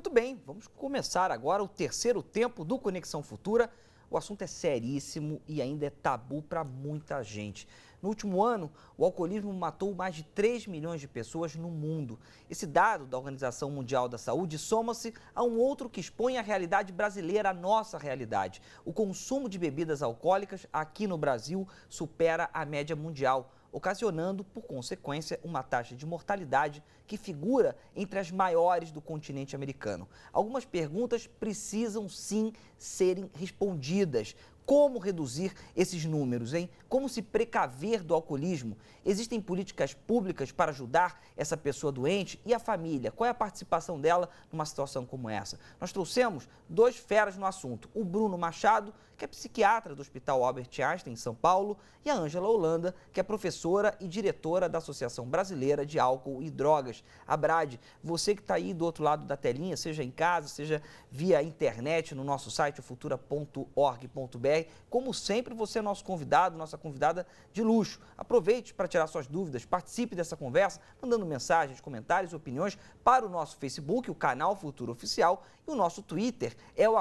Muito bem, vamos começar agora o terceiro tempo do Conexão Futura. O assunto é seríssimo e ainda é tabu para muita gente. No último ano, o alcoolismo matou mais de 3 milhões de pessoas no mundo. Esse dado da Organização Mundial da Saúde soma-se a um outro que expõe a realidade brasileira, a nossa realidade. O consumo de bebidas alcoólicas aqui no Brasil supera a média mundial, ocasionando, por consequência, uma taxa de mortalidade que figura entre as maiores do continente americano. Algumas perguntas precisam sim serem respondidas. Como reduzir esses números, hein? Como se precaver do alcoolismo? Existem políticas públicas para ajudar essa pessoa doente e a família? Qual é a participação dela numa situação como essa? Nós trouxemos dois feras no assunto. O Bruno Machado, que é psiquiatra do Hospital Albert Einstein, em São Paulo, e a Ângela Holanda, que é professora e diretora da Associação Brasileira de Álcool e Drogas, a BRAD. Você que está aí do outro lado da telinha, seja em casa, seja via internet, no nosso site, futura.org.br. Como sempre, você é nosso convidado, nossa convidada de luxo. Aproveite para tirar suas dúvidas, participe dessa conversa, mandando mensagens, comentários, opiniões para o nosso Facebook, o Canal Futura Oficial, e o nosso Twitter é o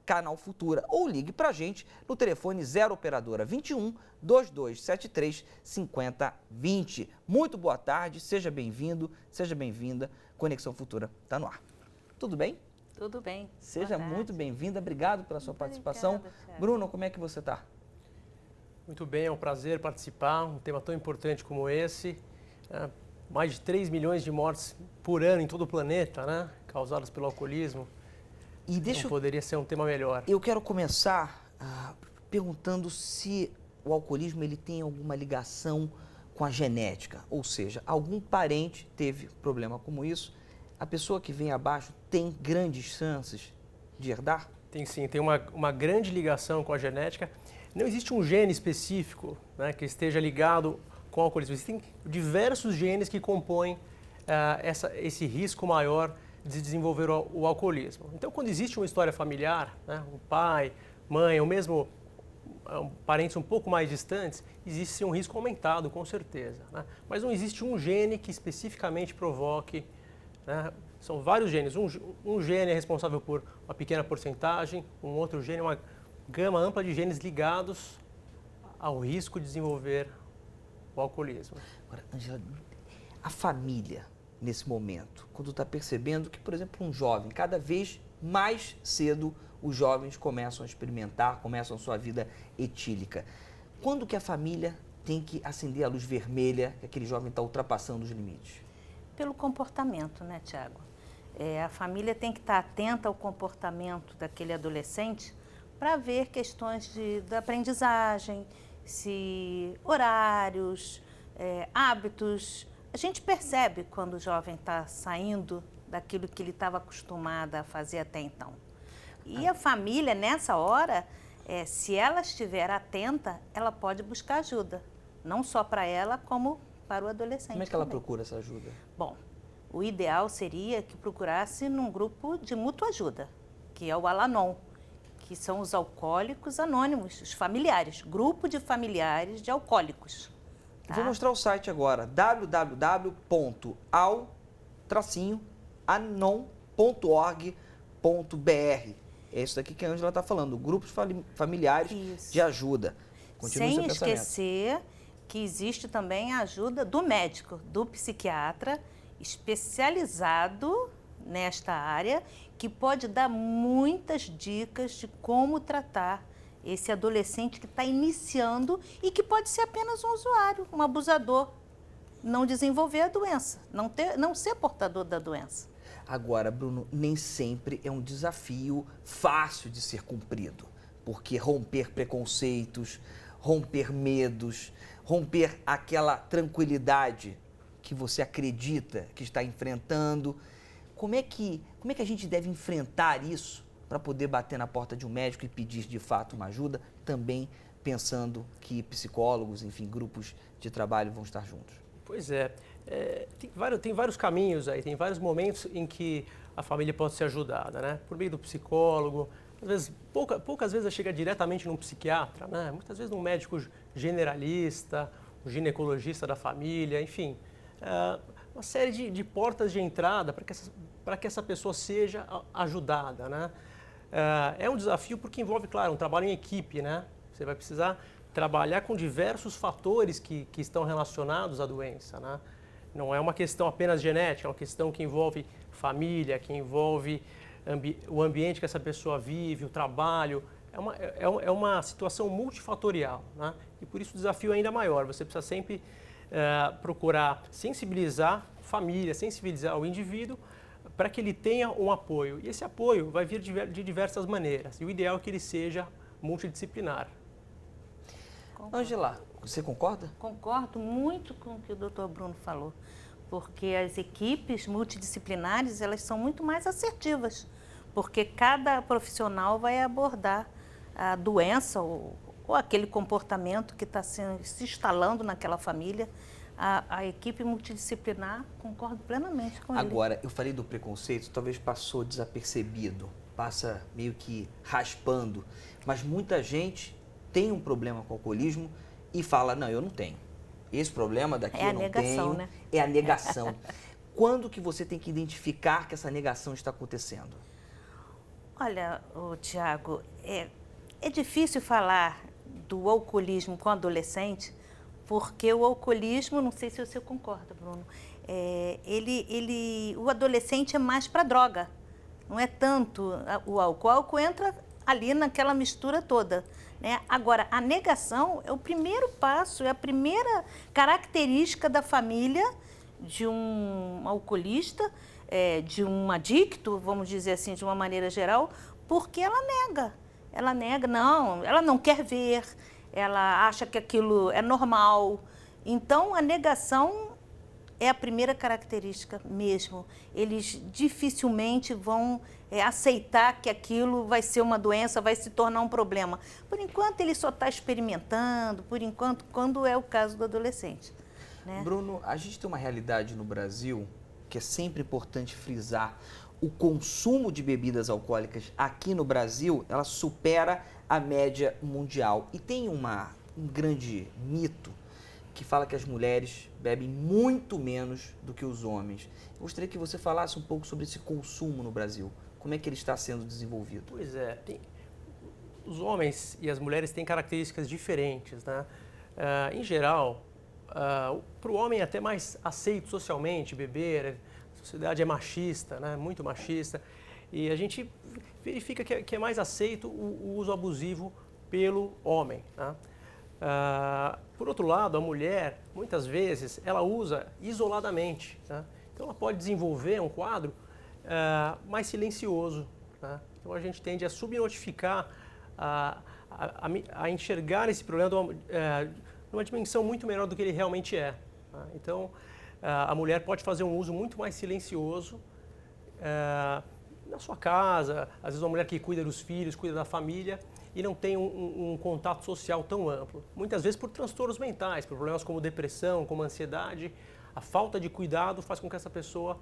@Canal Futura. Ou ligue para a gente no telefone 0 operadora 21 2273 5020. Muito boa tarde, seja bem-vindo, seja bem-vinda. Conexão Futura está no ar. Tudo bem? Tudo bem. Seja muito bem-vinda, obrigado pela sua participação. Obrigada, Bruno, como é que você está? Muito bem, é um prazer participar, um tema tão importante como esse. Mais de 3 milhões de mortes por ano em todo o planeta, né? Causadas pelo alcoolismo. E não poderia ser um tema melhor. Eu quero começar perguntando se o alcoolismo ele tem alguma ligação com a genética, ou seja, algum parente teve problema como isso, a pessoa que vem abaixo tem grandes chances de herdar? Tem sim, tem uma grande ligação com a genética. Não existe um gene específico, né, que esteja ligado com o alcoolismo. Existem diversos genes que compõem esse risco maior de desenvolver o alcoolismo. Então, quando existe uma história familiar, né, um pai, mãe, ou mesmo parentes um pouco mais distantes, existe um risco aumentado, com certeza, né? Mas não existe um gene que especificamente provoque, né? São vários genes. Um gene é responsável por uma pequena porcentagem, um outro gene é uma gama ampla de genes ligados ao risco de desenvolver o alcoolismo. Agora, Ângela, a família, nesse momento, quando está percebendo que, por exemplo, um jovem, cada vez mais cedo os jovens começam a experimentar, começam a sua vida etílica. Quando que a família tem que acender a luz vermelha, que aquele jovem está ultrapassando os limites? Pelo comportamento, né, Tiago? A família tem que estar atenta ao comportamento daquele adolescente para ver questões da aprendizagem, se horários, hábitos. A gente percebe quando o jovem está saindo daquilo que ele estava acostumado a fazer até então. E a família, nessa hora, se ela estiver atenta, ela pode buscar ajuda. Não só para ela, como para o adolescente. Como é que ela procura essa ajuda? Bom, o ideal seria que procurasse num grupo de mútua ajuda, que é o Al-Anon, que são os alcoólicos anônimos, os familiares, grupo de familiares de alcoólicos. Tá? Vou mostrar o site agora, www.al-anon.org.br. É isso daqui que a Ângela está falando, grupos familiares de ajuda. Continue sem seu pensamento. esquecer que existe também a ajuda do médico, do psiquiatra, especializado nesta área, que pode dar muitas dicas de como tratar esse adolescente que está iniciando e que pode ser apenas um usuário, um abusador, não desenvolver a doença, não ser portador da doença. Agora, Bruno, nem sempre é um desafio fácil de ser cumprido, porque romper preconceitos, romper medos, romper aquela tranquilidade que você acredita que está enfrentando. Como é que a gente deve enfrentar isso para poder bater na porta de um médico e pedir de fato uma ajuda, também pensando que psicólogos, enfim, grupos de trabalho vão estar juntos? Pois é. Tem vários caminhos aí, tem vários momentos em que a família pode ser ajudada, né? Por meio do psicólogo, às vezes, poucas vezes chega diretamente num psiquiatra, né? Muitas vezes num médico generalista, um ginecologista da família, enfim. uma série de portas de entrada para que essa pessoa seja ajudada, né? É um desafio porque envolve, claro, um trabalho em equipe, né? Você vai precisar trabalhar com diversos fatores que estão relacionados à doença, né? Não é uma questão apenas genética, é uma questão que envolve família, que envolve o ambiente que essa pessoa vive, o trabalho. É uma situação multifatorial, né? E por isso o desafio é ainda maior. Você precisa sempre procurar sensibilizar a família, sensibilizar o indivíduo para que ele tenha um apoio. E esse apoio vai vir de diversas maneiras. E o ideal é que ele seja multidisciplinar. Ângela, você concorda? Concordo muito com o que o Dr. Bruno falou, porque as equipes multidisciplinares, elas são muito mais assertivas, porque cada profissional vai abordar a doença ou aquele comportamento que está se instalando naquela família. A equipe multidisciplinar, concordo plenamente com ele. Agora, eu falei do preconceito, talvez passou desapercebido, passa meio que raspando, mas muita gente tem um problema com o alcoolismo e fala, não, eu não tenho. Esse problema daqui eu não tenho. É a negação, né? É a negação. Quando que você tem que identificar que essa negação está acontecendo? Olha, Tiago, é difícil falar do alcoolismo com adolescente, porque o alcoolismo, não sei se você concorda, Bruno, o adolescente é mais para droga, não é tanto o álcool. O álcool entra ali naquela mistura toda, né? Agora, a negação é o primeiro passo, é a primeira característica da família de um alcoolista, de um adicto, vamos dizer assim, de uma maneira geral, porque ela nega. Ela nega, não, ela não quer ver, ela acha que aquilo é normal. Então, a negação é a primeira característica mesmo. Eles dificilmente vão aceitar que aquilo vai ser uma doença, vai se tornar um problema. Por enquanto, ele só está experimentando, por enquanto, quando é o caso do adolescente, né? Bruno, a gente tem uma realidade no Brasil que é sempre importante frisar. O consumo de bebidas alcoólicas aqui no Brasil, ela supera a média mundial. E tem um grande mito que fala que as mulheres bebem muito menos do que os homens. Eu gostaria que você falasse um pouco sobre esse consumo no Brasil. Como é que ele está sendo desenvolvido? Pois é, os homens e as mulheres têm características diferentes, né? Em geral, para o homem é até mais aceito socialmente beber. A sociedade é machista, né? Muito machista, e a gente verifica que é mais aceito o uso abusivo pelo homem, né? Por outro lado, a mulher, muitas vezes, ela usa isoladamente, né? Então ela pode desenvolver um quadro mais silencioso, né? Então a gente tende a subnotificar, a enxergar esse problema numa dimensão muito menor do que ele realmente é, né? Então a mulher pode fazer um uso muito mais silencioso na sua casa, às vezes uma mulher que cuida dos filhos, cuida da família e não tem um contato social tão amplo. Muitas vezes por transtornos mentais, por problemas como depressão, como ansiedade, a falta de cuidado faz com que essa pessoa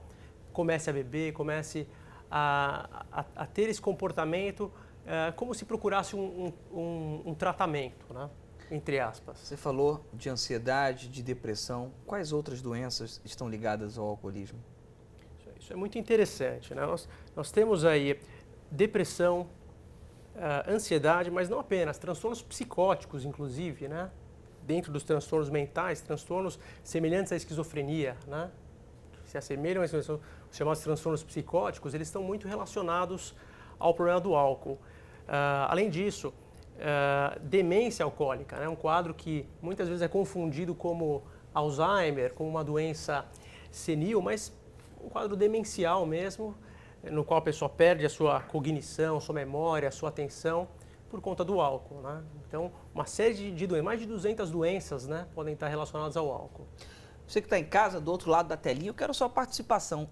comece a beber, comece a ter esse comportamento como se procurasse um tratamento, né? Entre aspas. Você falou de ansiedade, de depressão. Quais outras doenças estão ligadas ao alcoolismo? Isso é muito interessante, né? Nós temos aí depressão, ansiedade, mas não apenas, transtornos psicóticos, inclusive, né? Dentro dos transtornos mentais, transtornos semelhantes à esquizofrenia, né? Se assemelham aos chamados transtornos psicóticos, eles estão muito relacionados ao problema do álcool. Além disso, demência alcoólica, né? Um quadro que muitas vezes é confundido como Alzheimer, como uma doença senil, mas um quadro demencial mesmo, no qual a pessoa perde a sua cognição, sua memória, a sua atenção por conta do álcool, né? Então, uma série de doenças, mais de 200 doenças, né, podem estar relacionadas ao álcool. Você que está em casa, do outro lado da telinha, eu quero sua participação.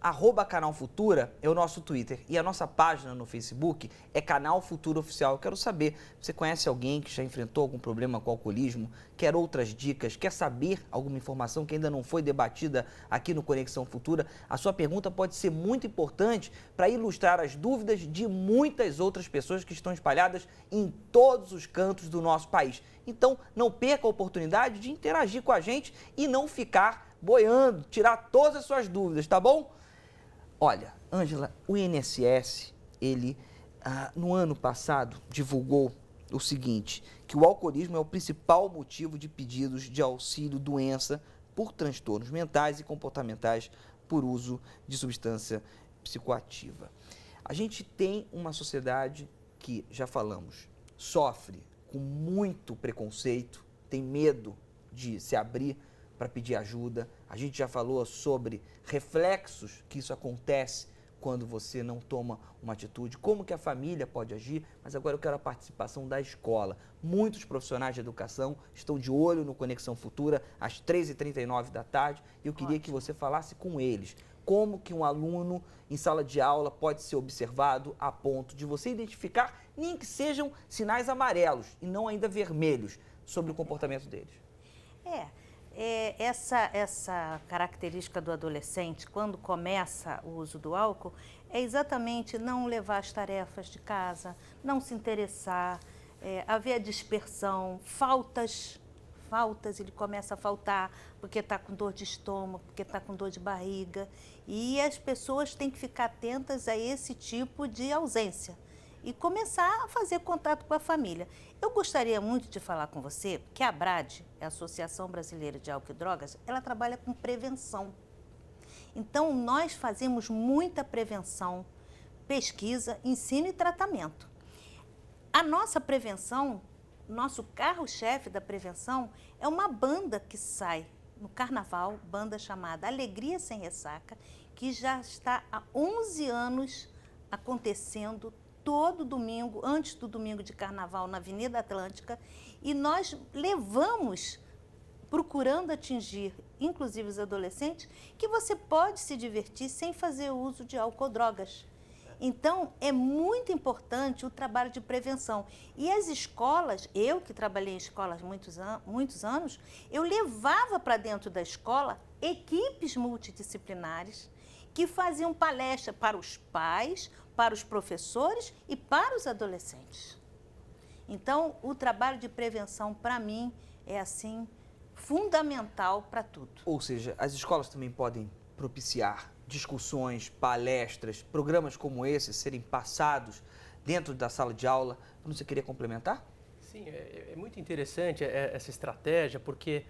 @Canal Futura é o nosso Twitter e a nossa página no Facebook é Canal Futura Oficial. Eu quero saber, você conhece alguém que já enfrentou algum problema com o alcoolismo? Quer outras dicas? Quer saber alguma informação que ainda não foi debatida aqui no Conexão Futura? A sua pergunta pode ser muito importante para ilustrar as dúvidas de muitas outras pessoas que estão espalhadas em todos os cantos do nosso país. Então, não perca a oportunidade de interagir com a gente e não ficar boiando, tirar todas as suas dúvidas, tá bom? Olha, Ângela, o INSS, ele, no ano passado, divulgou o seguinte, que o alcoolismo é o principal motivo de pedidos de auxílio-doença por transtornos mentais e comportamentais por uso de substância psicoativa. A gente tem uma sociedade que, já falamos, sofre com muito preconceito, tem medo de se abrir para pedir ajuda. A gente já falou sobre reflexos que isso acontece quando você não toma uma atitude, como que a família pode agir, mas agora eu quero a participação da escola. Muitos profissionais de educação estão de olho no Conexão Futura, às 13h39 da tarde, e eu queria que você falasse com eles. Como que um aluno em sala de aula pode ser observado a ponto de você identificar, nem que sejam sinais amarelos e não ainda vermelhos, sobre o comportamento deles? Essa característica do adolescente, quando começa o uso do álcool, é exatamente não levar as tarefas de casa, não se interessar, haver a dispersão, faltas, ele começa a faltar porque está com dor de estômago, porque está com dor de barriga. E as pessoas têm que ficar atentas a esse tipo de ausência e começar a fazer contato com a família. Eu gostaria muito de falar com você que a ABRAD, a Associação Brasileira de Álcool e Drogas, ela trabalha com prevenção. Então, nós fazemos muita prevenção, pesquisa, ensino e tratamento. A nossa prevenção, nosso carro-chefe da prevenção é uma banda que sai no carnaval, banda chamada Alegria Sem Ressaca, que já está há 11 anos acontecendo todo domingo, antes do domingo de carnaval, na Avenida Atlântica, e nós levamos, procurando atingir, inclusive os adolescentes, que você pode se divertir sem fazer uso de álcool ou drogas. Então, é muito importante o trabalho de prevenção. E as escolas, eu que trabalhei em escolas muitos anos, eu levava para dentro da escola equipes multidisciplinares que faziam palestra para os pais, para os professores e para os adolescentes. Então, o trabalho de prevenção, para mim, é assim, fundamental para tudo. Ou seja, as escolas também podem propiciar discussões, palestras, programas como esse serem passados dentro da sala de aula. Você queria complementar? Sim, é muito interessante essa estratégia, porque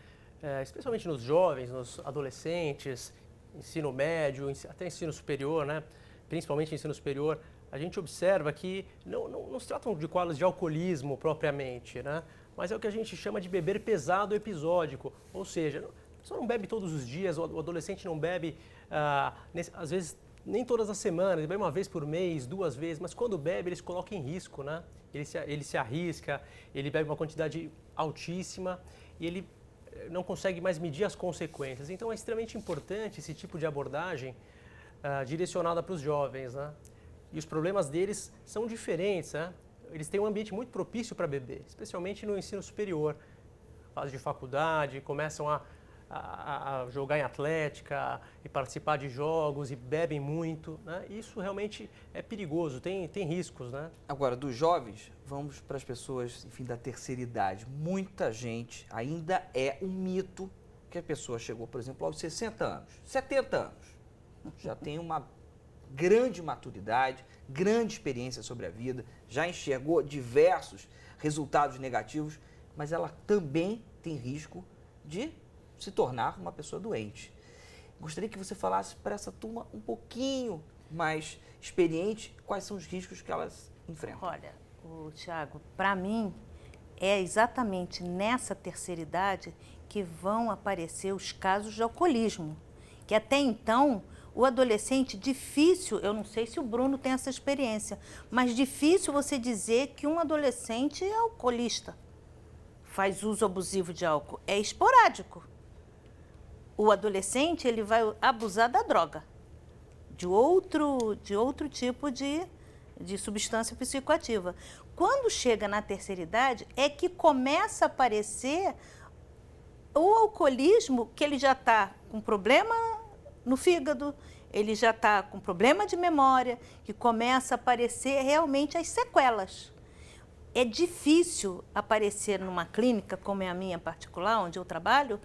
especialmente nos jovens, nos adolescentes, ensino médio, até ensino superior, né? Principalmente ensino superior, a gente observa que não se tratam de quadros de alcoolismo propriamente, né? Mas é o que a gente chama de beber pesado episódico, ou seja, a pessoa não bebe todos os dias, o adolescente não bebe, às vezes, nem todas as semanas, ele bebe uma vez por mês, 2 vezes, mas quando bebe, ele se coloca em risco, né? Ele se arrisca, ele bebe uma quantidade altíssima e ele não consegue mais medir as consequências. Então, é extremamente importante esse tipo de abordagem direcionada para os jovens, né? E os problemas deles são diferentes, né? Eles têm um ambiente muito propício para beber, especialmente no ensino superior, fase de faculdade, começam a jogar em atlética e participar de jogos e bebem muito, né? Isso realmente é perigoso, tem riscos, né? Agora, dos jovens, vamos para as pessoas, enfim, da terceira idade. Muita gente, ainda é um mito que a pessoa chegou, por exemplo, aos 60 anos, 70 anos, já tem uma grande maturidade, grande experiência sobre a vida, já enxergou diversos resultados negativos, mas ela também tem risco de se tornar uma pessoa doente. Gostaria que você falasse para essa turma um pouquinho mais experiente quais são os riscos que elas enfrentam. Olha, Tiago, para mim é exatamente nessa terceira idade que vão aparecer os casos de alcoolismo, que até então o adolescente, difícil, eu não sei se o Bruno tem essa experiência, mas difícil você dizer que um adolescente é alcoolista, faz uso abusivo de álcool, é esporádico. O adolescente, ele vai abusar da droga, de outro tipo de substância psicoativa. Quando chega na terceira idade, é que começa a aparecer o alcoolismo, que ele já está com problema no fígado, ele já está com problema de memória, que começa a aparecer realmente as sequelas. É difícil aparecer numa clínica, como é a minha particular, onde eu trabalho,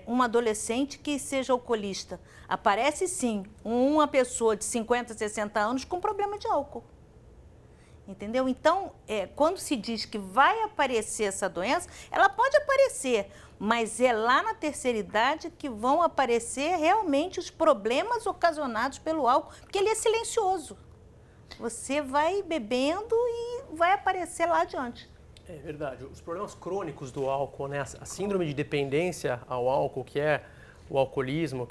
um adolescente que seja alcoolista. Aparece sim uma pessoa de 50, 60 anos com problema de álcool. Entendeu? Então, quando se diz que vai aparecer essa doença, ela pode aparecer, mas é lá na terceira idade que vão aparecer realmente os problemas ocasionados pelo álcool, porque ele é silencioso. Você vai bebendo e vai aparecer lá adiante. É verdade. Os problemas crônicos do álcool, né? A síndrome de dependência ao álcool, que é o alcoolismo,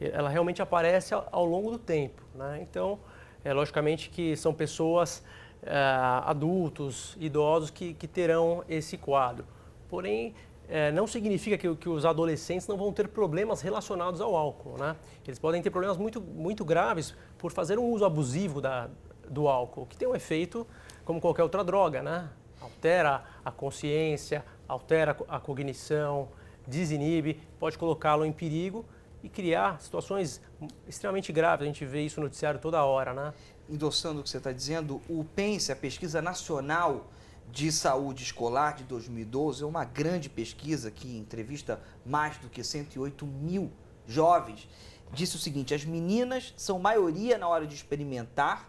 ela realmente aparece ao longo do tempo, né? Então, logicamente que são pessoas, adultos, idosos que terão esse quadro. Porém, não significa que os adolescentes não vão ter problemas relacionados ao álcool, né? Eles podem ter problemas muito graves por fazer um uso abusivo do álcool, que tem um efeito como qualquer outra droga, né? Altera a consciência, altera a cognição, desinibe, pode colocá-lo em perigo e criar situações extremamente graves. A gente vê isso no noticiário toda hora, né? Endossando o que você está dizendo, o PENSE, a Pesquisa Nacional de Saúde Escolar de 2012, é uma grande pesquisa que entrevista mais do que 108 mil jovens, disse o seguinte: as meninas são maioria na hora de experimentar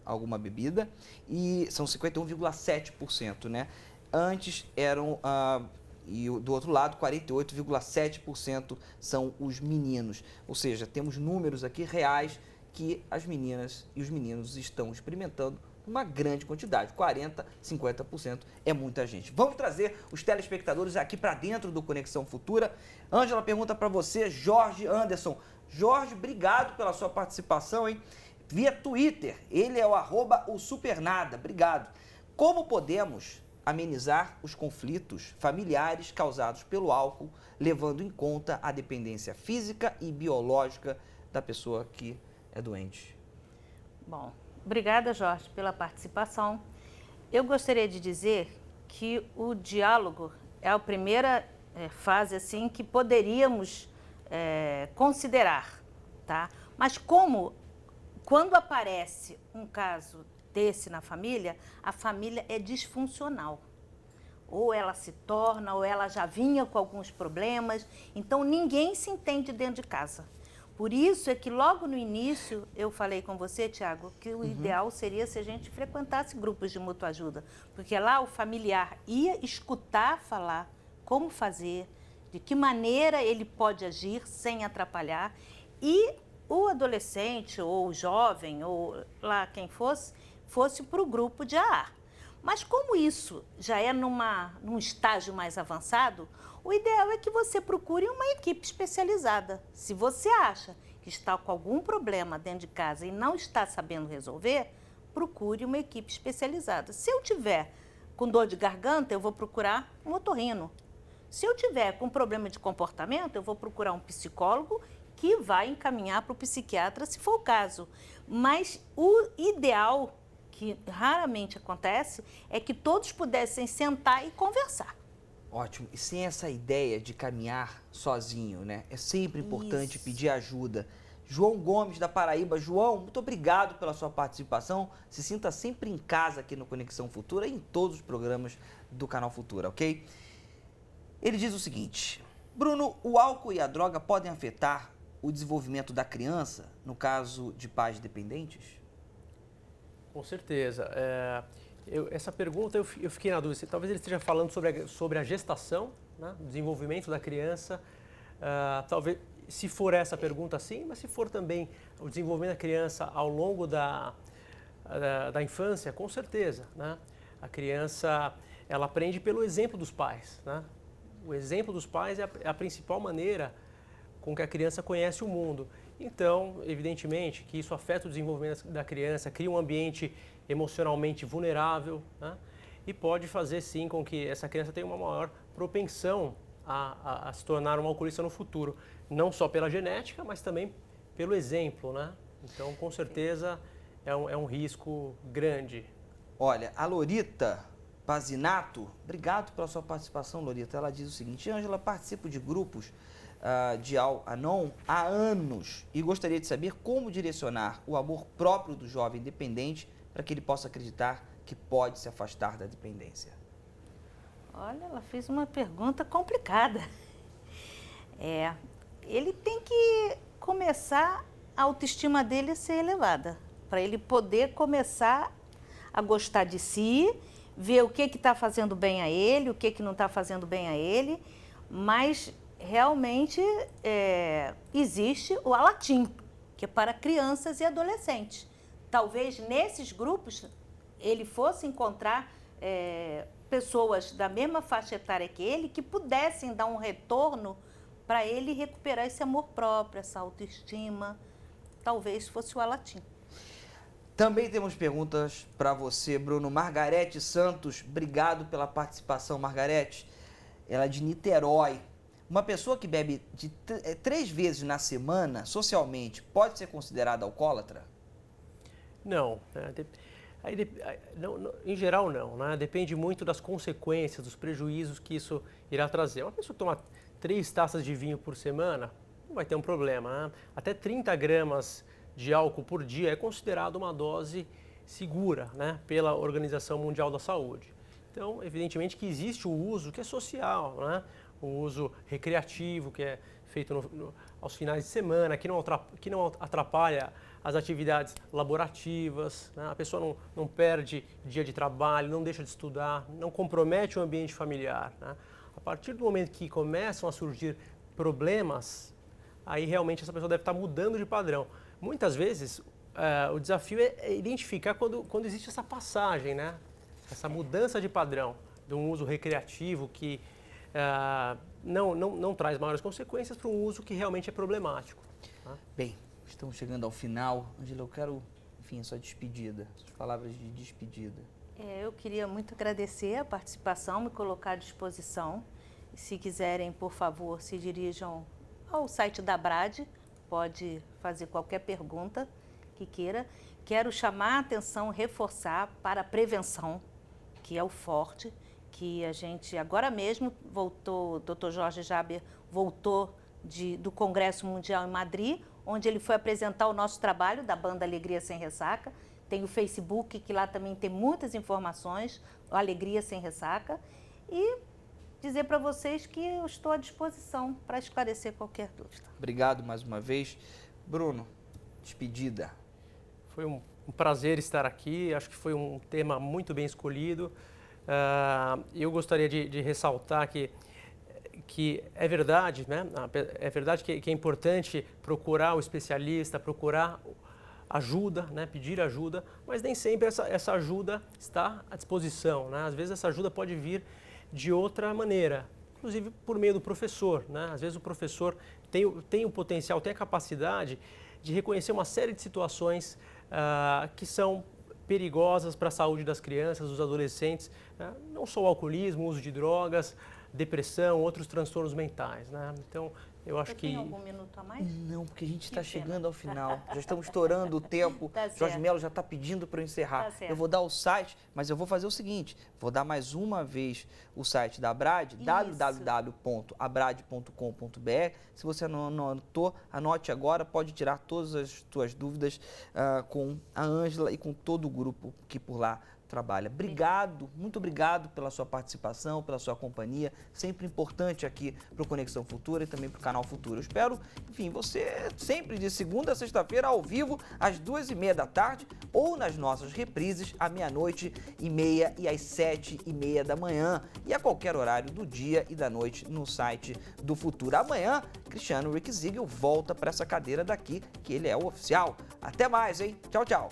alguma bebida e são 51,7%, né? Antes eram, e do outro lado, 48,7% são os meninos. Ou seja, temos números aqui reais que as meninas e os meninos estão experimentando uma grande quantidade. 40%, 50% é muita gente. Vamos trazer os telespectadores aqui para dentro do Conexão Futura. Ângela pergunta para você, Jorge Anderson. Jorge, obrigado pela sua participação, hein? Via Twitter, ele é o @osupernada. Obrigado. Como podemos amenizar os conflitos familiares causados pelo álcool, levando em conta a dependência física e biológica da pessoa que é doente? Bom, obrigada, Jorge, pela participação. Eu gostaria de dizer que o diálogo é a primeira fase assim que poderíamos considerar, tá? Mas quando aparece um caso desse na família, a família é disfuncional. Ou ela se torna, ou ela já vinha com alguns problemas, então ninguém se entende dentro de casa. Por isso é que logo no início eu falei com você, Tiago, que o ideal seria se a gente frequentasse grupos de mútua ajuda, porque lá o familiar ia escutar falar como fazer, de que maneira ele pode agir sem atrapalhar, e o adolescente ou o jovem ou lá quem fosse para o grupo de AA. Mas como isso já é num estágio mais avançado, o ideal é que você procure uma equipe especializada. Se você acha que está com algum problema dentro de casa e não está sabendo resolver, procure uma equipe especializada. Se eu tiver com dor de garganta, eu vou procurar um otorrino. Se eu tiver com problema de comportamento, eu vou procurar um psicólogo que vai encaminhar para o psiquiatra, se for o caso. Mas o ideal, que raramente acontece, é que todos pudessem sentar e conversar. Ótimo. E sem essa ideia de caminhar sozinho, né? É sempre importante pedir ajuda. João Gomes, da Paraíba. João, muito obrigado pela sua participação. Se sinta sempre em casa aqui no Conexão Futura e em todos os programas do Canal Futura, ok? Ele diz o seguinte: Bruno, o álcool e a droga podem afetar o desenvolvimento da criança, no caso de pais dependentes? Com certeza. Essa pergunta eu fiquei na dúvida. Talvez ele esteja falando sobre a gestação, né? O desenvolvimento da criança. Talvez, se for essa pergunta, sim, mas se for também o desenvolvimento da criança ao longo da infância, com certeza, né? A criança, ela aprende pelo exemplo dos pais, né? O exemplo dos pais é a principal maneira com que a criança conhece o mundo. Então, evidentemente, que isso afeta o desenvolvimento da criança, cria um ambiente emocionalmente vulnerável, né? E pode fazer, sim, com que essa criança tenha uma maior propensão a se tornar um alcoolista no futuro. Não só pela genética, mas também pelo exemplo, né? Então, com certeza, é um risco grande. Olha, a Lorita Pazinato, obrigado pela sua participação, Lorita. Ela diz o seguinte: Ângela, participo de grupos de Al-Anon há anos e gostaria de saber como direcionar o amor próprio do jovem dependente para que ele possa acreditar que pode se afastar da dependência. Olha, ela fez uma pergunta complicada. Ele tem que começar a autoestima dele a ser elevada, para ele poder começar a gostar de si, ver o que está fazendo bem a ele, o que não está fazendo bem a ele, mas realmente existe o Alatim, que é para crianças e adolescentes. Talvez nesses grupos ele fosse encontrar pessoas da mesma faixa etária que ele que pudessem dar um retorno para ele recuperar esse amor próprio, essa autoestima. Talvez fosse o Alatim. Também temos perguntas para você, Bruno. Margarete Santos, obrigado pela participação, Margarete. Ela é de Niterói. Uma pessoa que bebe 3 vezes na semana, socialmente, pode ser considerada alcoólatra? Não. Em geral, não. Né? Depende muito das consequências, dos prejuízos que isso irá trazer. Uma pessoa que toma 3 taças de vinho por semana, não vai ter um problema. Né? Até 30 gramas de álcool por dia é considerado uma dose segura, né, pela Organização Mundial da Saúde. Então, evidentemente que existe o uso que é social, né, o uso recreativo que é feito aos finais de semana, que não atrapalha as atividades laborativas, né, a pessoa não perde dia de trabalho, não deixa de estudar, não compromete o ambiente familiar. Né. A partir do momento que começam a surgir problemas, aí realmente essa pessoa deve estar mudando de padrão. Muitas vezes, o desafio é identificar quando existe essa passagem, né? Essa mudança de padrão de um uso recreativo que não traz maiores consequências para um uso que realmente é problemático. Tá? Bem, estamos chegando ao final. Angela, eu quero, enfim, a sua despedida, suas palavras de despedida. Eu queria muito agradecer a participação, me colocar à disposição. Se quiserem, por favor, se dirijam ao site da Abrad. Pode fazer qualquer pergunta que queira. Quero chamar a atenção, reforçar para a prevenção, que é o forte, que a gente agora mesmo voltou, o Dr. Jorge Jaber voltou do Congresso Mundial em Madrid, onde ele foi apresentar o nosso trabalho da banda Alegria Sem Ressaca. Tem o Facebook, que lá também tem muitas informações, Alegria Sem Ressaca. E dizer para vocês que eu estou à disposição para esclarecer qualquer dúvida. Obrigado mais uma vez. Bruno, despedida. Foi um prazer estar aqui, acho que foi um tema muito bem escolhido. Eu gostaria de ressaltar que é verdade, né? É verdade que é importante procurar o especialista, procurar ajuda, né? Pedir ajuda, mas nem sempre essa ajuda está à disposição. Né? Às vezes essa ajuda pode vir de outra maneira, inclusive por meio do professor. Né? Às vezes o professor tem o potencial, tem a capacidade de reconhecer uma série de situações que são perigosas para a saúde das crianças, dos adolescentes, né? Não só o alcoolismo, o uso de drogas, depressão, outros transtornos mentais. Né? Então, eu acho que... Tem algum minuto a mais? Não, porque a gente está chegando ao final. Já estamos estourando o tempo. Tá Jorge certo. Melo já está pedindo para eu encerrar. Tá certo. Eu vou dar o site, mas eu vou fazer o seguinte. Vou dar mais uma vez o site da Abrad, www.abrad.com.br. Se você não anotou, anote agora. Pode tirar todas as suas dúvidas com a Ângela e com todo o grupo que por lá trabalha. Obrigado, muito obrigado pela sua participação, pela sua companhia, sempre importante aqui para o Conexão Futura e também para o Canal Futuro. Eu espero, enfim, você sempre de segunda a sexta-feira ao vivo, às 2h30 da tarde ou nas nossas reprises, à 00:30 e às 7h30 da manhã e a qualquer horário do dia e da noite no site do Futuro. Amanhã, Cristiano Rick Ziegel volta para essa cadeira daqui, que ele é o oficial. Até mais, hein? Tchau, tchau.